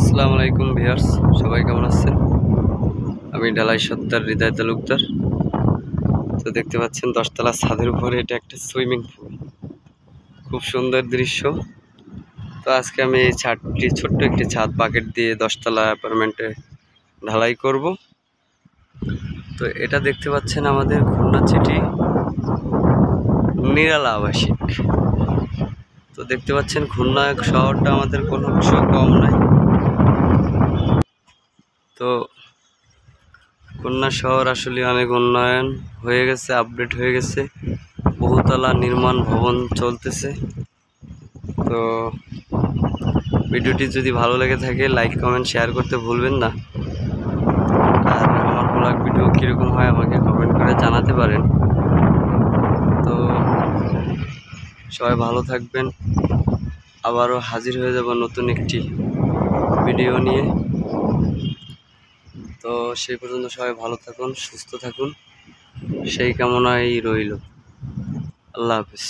আসসালামু আলাইকুম ভিউয়ার্স, সবাই কেমন আছেন? আমি ঢালাই সত্তার হৃদয় তালুকদার। তো দেখতে পাচ্ছেন 10তলা ছাদের উপরে এটা একটা সুইমিং পুল, খুব সুন্দর দৃশ্য। তো আজকে আমি এই ছাদটি, ছোট্ট একটি ছাদ বাকেট দিয়ে 10তলা অ্যাপার্টমেন্টে ঢালাই করব। তো এটা দেখতে পাচ্ছেন আমাদের খুলনা সিটি নিরালা আবাসিক। তো দেখতে পাচ্ছেন খুলনা শহরটা আমাদের কোনো কিছু কম নাই। তো খুলনা শহর আসলে অনেক উন্নয়ন হয়ে গেছে, আপডেট হয়ে গেছে, বহুতলা নির্মাণ ভবন চলতেছে। তো ভিডিওটি যদি ভালো লেগে থাকে লাইক কমেন্ট শেয়ার করতে ভুলবেন না। আর আমার ব্লগ ভিডিও কীরকম হয় আমাকে কমেন্ট করে জানাতে পারেন। তো সবাই ভালো থাকবেন, আবারও হাজির হয়ে যাব নতুন একটি ভিডিও নিয়ে। তো সেই পর্যন্ত সবাই ভালো থাকুন, সুস্থ থাকুন, সেই কামনাই রইল। আল্লাহ হাফিজ।